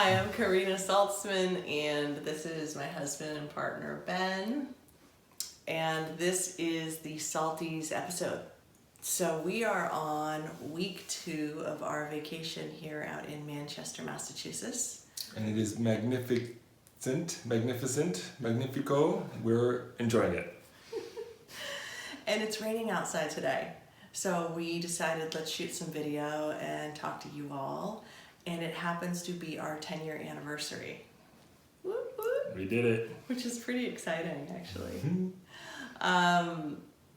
Hi, I'm Kerena Saltzman, and this is my husband and partner, Ben. And this is the Salties episode. So we are on week 2 of our vacation here out in Manchester, Massachusetts. And it is magnificent, magnifico. We're enjoying it. And it's raining outside today. So we decided let's shoot some video and talk to you all. And it happens to be our 10-year anniversary. Whoop, whoop. We did it. Which is pretty exciting, actually.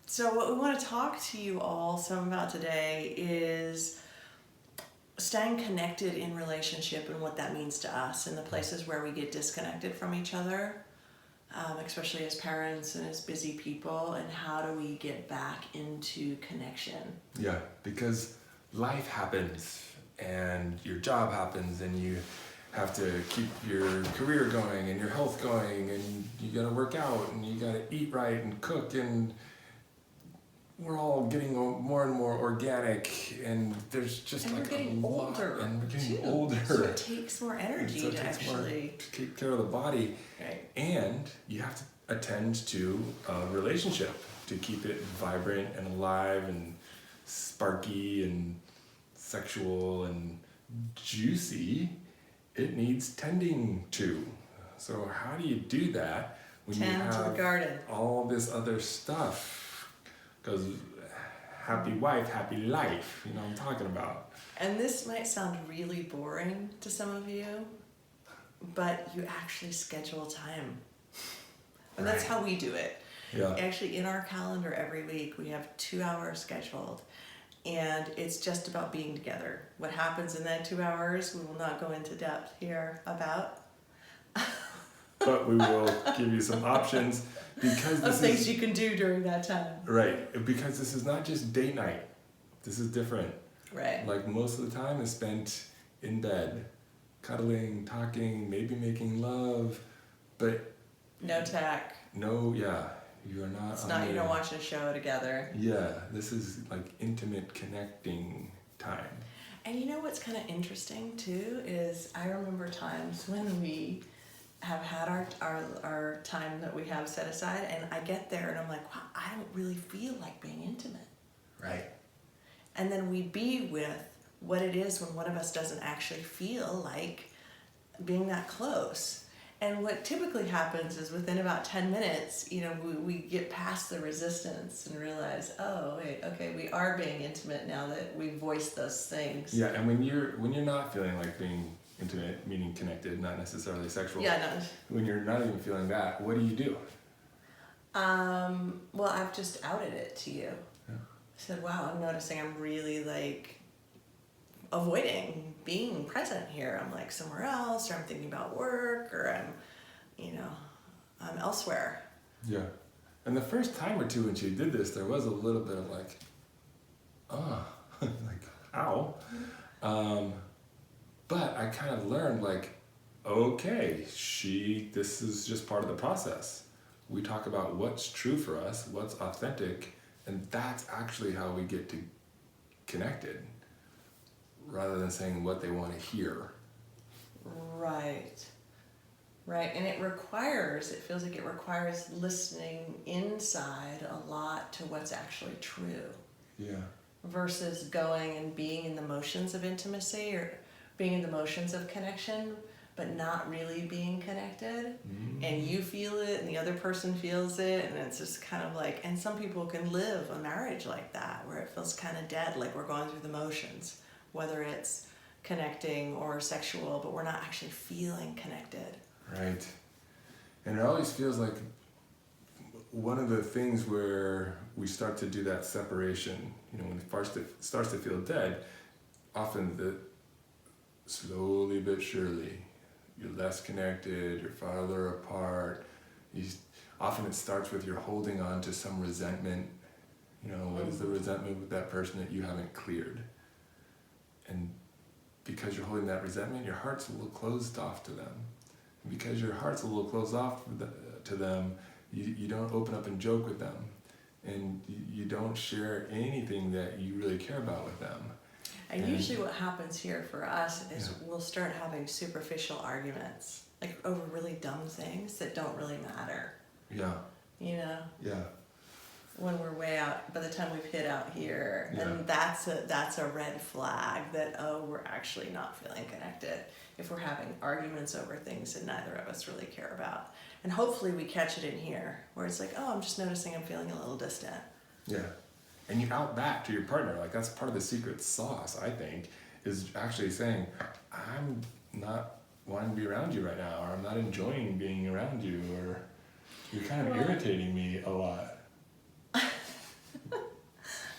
So what we want to talk to you all some about today is staying connected in relationship and what that means to us and the places where we get disconnected from each other, especially as parents and as busy people, and how do we get back into connection. Yeah, because life happens and your job happens and you have to keep your career going and your health going and you gotta work out and you gotta eat right and cook, and we're all getting more and more organic, and there's just And like we're getting a lot, older, and we're getting too. older. So it takes more energy So it to takes actually more to take care of the body. Right. And you have to attend to a relationship to keep it vibrant and alive and sparky and sexual and juicy. It needs tending to. So how do you do that when you Tend to the have garden. all this other stuff? Because happy wife, happy life, you know what I'm talking about. And this might sound really boring to some of you, but you actually schedule time. And that's Right. how we do it. Yeah. Actually, in our calendar every week, we have 2 hours scheduled. And it's just about being together. What happens in that 2 hours, we will not go into depth here about. But we will give you some options, because Of this things is you can do during that time. right. Because this is not just date night. This is different. Right. Like most of the time is spent in bed, cuddling, talking, maybe making love, but No tech. no, yeah, you are not. It's on not, the, you don't watch a show together. Yeah, this is like intimate, connecting time. And you know what's kind of interesting too is I remember times when we have had our time that we have set aside, and I get there and I'm like, wow, I don't really feel like being intimate. Right. And then we be with what it is when one of us doesn't actually feel like being that close. And what typically happens is within about 10 minutes, you know, we get past the resistance and realize, oh, wait, okay, we are being intimate now that we voiced those things. Yeah, and when you're not feeling like being intimate, meaning connected, not necessarily sexual. Yeah, no. When you're not even feeling that, what do? Well, I've just outed it to you. Yeah. I said, wow, I'm noticing I'm really like avoiding being present here. I'm like somewhere else, or I'm thinking about work, or I'm elsewhere. Yeah. And the first time or two when she did this, there was a little bit of like, like, ow. But I kind of learned like, okay, this is just part of the process. We talk about what's true for us, what's authentic, and that's actually how we get to connected, rather than saying what they want to hear. Right. And it feels like it requires listening inside a lot to what's actually true. Yeah. Versus going and being in the motions of intimacy or being in the motions of connection, but not really being connected. Mm-hmm. And you feel it and the other person feels it, and it's just kind of like, and some people can live a marriage like that where it feels kind of dead, like we're going through the motions, whether it's connecting or sexual, but we're not actually feeling connected. Right. And it always feels like one of the things where we start to do that separation, you know, when it starts to feel dead, often slowly but surely, you're less connected, you're farther apart. Often it starts with you're holding on to some resentment. You know, what is the resentment with that person that you haven't cleared? And because you're holding that resentment, your heart's a little closed off to them. And because your heart's a little closed off to them, you don't open up and joke with them. And you don't share anything that you really care about with them. And usually what happens here for us is Yeah. we'll start having superficial arguments, like over really dumb things that don't really matter, Yeah. you know? Yeah. When we're way out, by the time we've hit out here, Yeah. and that's a red flag that, oh, we're actually not feeling connected if we're having arguments over things that neither of us really care about. And hopefully we catch it in here, where it's like, oh, I'm just noticing I'm feeling a little distant. Yeah. And you out that to your partner. Like, that's part of the secret sauce, I think, is actually saying, I'm not wanting to be around you right now, or I'm not enjoying being around you, or you're kind of irritating me a lot.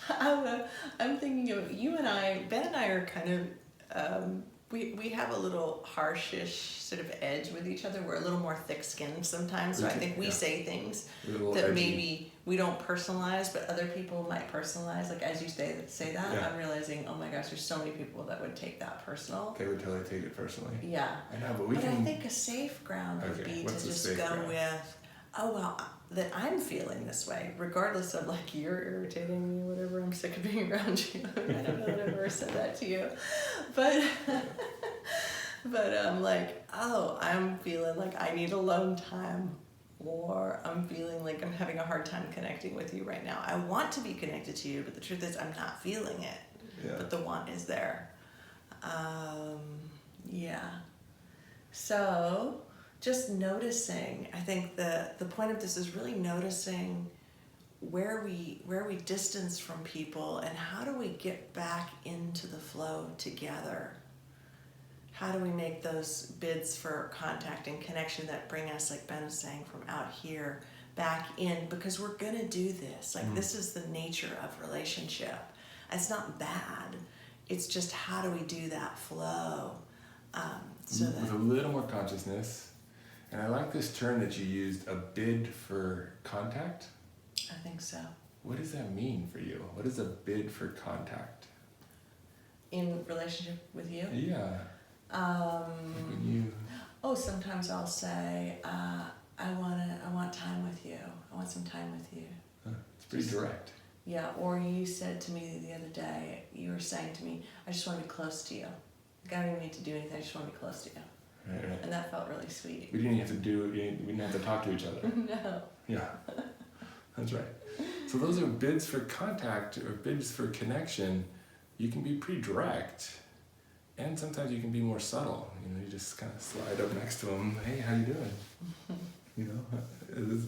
I'm thinking of you and I, Ben and I are kind of, we have a little harshish sort of edge with each other. We're a little more thick-skinned sometimes, so I think we say things that edgy. Maybe we don't personalize, but other people might personalize. Like as you say that, Yeah. I'm realizing, oh my gosh, there's so many people that would take that personal. They would totally take it personally. Yeah. I know, but we But can... I think a safe ground would be to what's a just safe go ground? with, oh well, that I'm feeling this way, regardless of like you're irritating me, whatever. I'm sick of being around you. I don't know that I've ever said that to you, but I'm like, oh, I'm feeling like I need alone time, or I'm feeling like I'm having a hard time connecting with you right now. I want to be connected to you, but the truth is I'm not feeling it. Yeah. But the want is there. Yeah. So just noticing, I think the point of this is really noticing where we distance from people, and how do we get back into the flow together? How do we make those bids for contact and connection that bring us, like Ben was saying, from out here back in? Because we're gonna do this. Like this is the nature of relationship. It's not bad. It's just how do we do that flow? So with that a little more consciousness. And I like this term that you used, a bid for contact. I think so. What does that mean for you? What is a bid for contact? In relationship with you? Yeah. When you... Oh, sometimes I'll say, I want time with you. I want some time with you. It's pretty direct. Yeah, or you said to me the other day, you were saying to me, I just want to be close to you. Like, I don't even need to do anything, I just want to be close to you. Right. And that felt really sweet. We didn't have to we didn't have to talk to each other. No. Yeah, that's right. So those are bids for contact or bids for connection. You can be pretty direct, and sometimes you can be more subtle. You know, you just kind of slide up next to them. Hey, how you doing? You know, it is,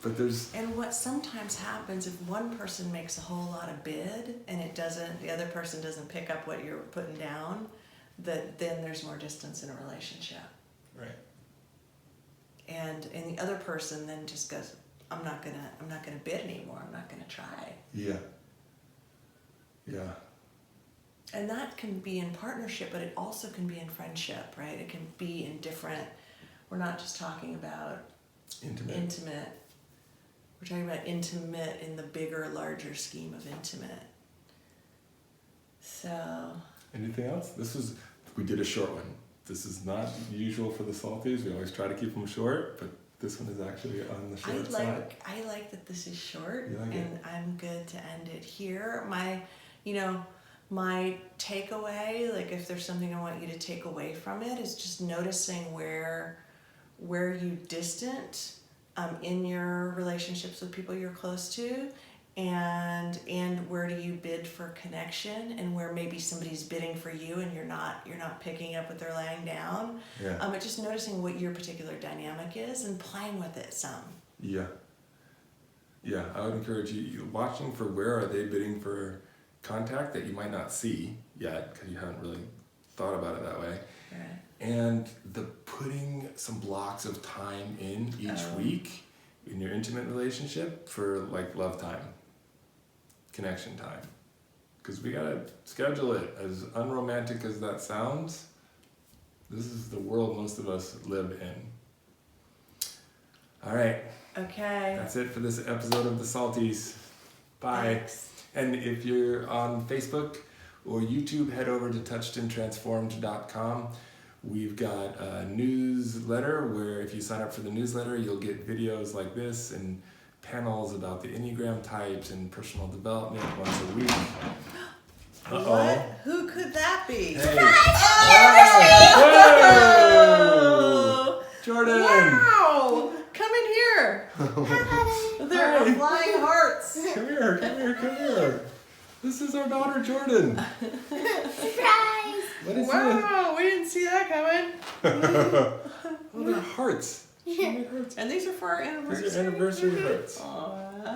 but there's... And what sometimes happens if one person makes a whole lot of bid and the other person doesn't pick up what you're putting down, that then there's more distance in a relationship. Right. And the other person then just goes, I'm not gonna bid anymore. I'm not gonna try. Yeah. Yeah. And that can be in partnership, but it also can be in friendship, right? It can be in different. We're not just talking about intimate. We're talking about intimate in the bigger, larger scheme of intimate. So. Anything else? We did a short one. This is not usual for the Salties. We always try to keep them short, but this one is actually on the short side. I like that this is short, You like and I'm good to end it here. My takeaway, like if there's something I want you to take away from it, is just noticing where you distant in your relationships with people you're close to, and where do you bid for connection, and where maybe somebody's bidding for you and you're not picking up what they're laying down. Yeah. But just noticing what your particular dynamic is and playing with it some. Yeah. Yeah, I would encourage you watching for where are they bidding for contact that you might not see yet because you haven't really thought about it that way. Right. And the putting some blocks of time in each week in your intimate relationship for like love time, connection time. Because we gotta schedule it. As unromantic as that sounds, this is the world most of us live in. All right. Okay. That's it for this episode of the Salties. Bye. Thanks. And if you're on Facebook or YouTube, head over to touchedandtransformed.com. We've got a newsletter where if you sign up for the newsletter, you'll get videos like this and panels about the Enneagram types and personal development once a week. What? Who could that be? Hey. Oh! Jordan! Wow! Come in here. There are Hi. flying hearts. Come here. This is our daughter, Jordan. Surprise! What is Wow, we didn't see that coming. Oh, they're hearts. She made hearts. And these are for our anniversary. These are anniversary hearts. Aww, I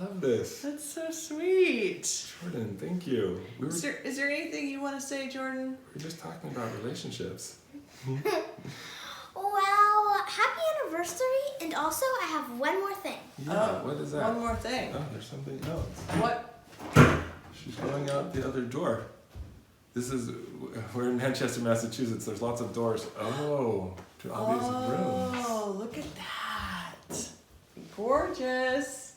love this. that's so sweet. Jordan, thank you. We were Is there anything you want to say, Jordan? just talking about relationships. Well, happy anniversary, and also I have one more thing. Yeah, what is that? One more thing. Oh, there's something else. What? She's going out the other door. We're in Manchester, Massachusetts. There's lots of doors. Oh, to all these rooms. Oh, look at that. Gorgeous.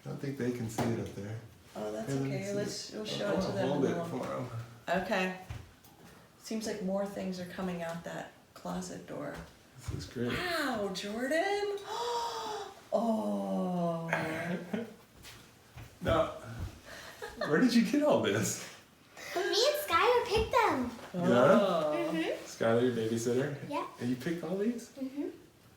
I don't think they can see it up there. Oh, that's Here, let me okay. see We'll it. show I it to wanna them. hold and it then for 'em. Okay. Seems like more things are coming out that closet door. This is great. Wow, Jordan. Oh. Now, where did you get all this? Me and Skylar picked them. Oh. Skylar, your babysitter? Yeah. And you picked all these? Mhm.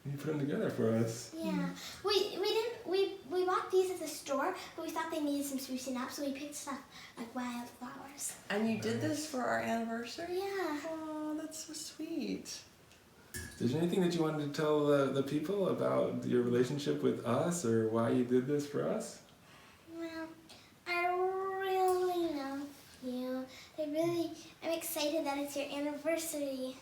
And you put them together for us. Yeah. We bought these at the store, but we thought they needed some sprucing up, so we picked stuff like wildflowers. And you did this for our anniversary? Yeah. Oh, that's so sweet. Is there anything that you wanted to tell the people about your relationship with us or why you did this for us? Well, I really love you. I'm excited that it's your anniversary.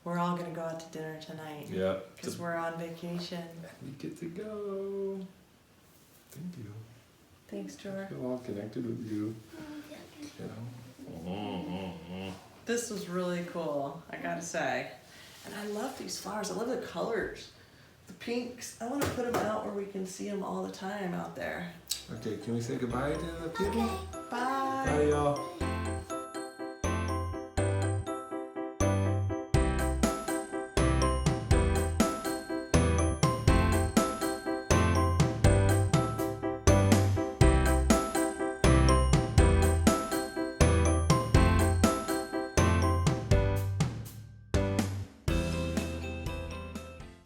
We're all going to go out to dinner tonight. Yeah. Because we're on vacation. We get to go. Thank you. Thanks, I George. feel all connected with you. You know? This was really cool, I gotta say. And I love these flowers. I love the colors. The pinks. I want to put them out where we can see them all the time out there. Okay, can we say goodbye to the people? Okay. Bye. Bye, y'all.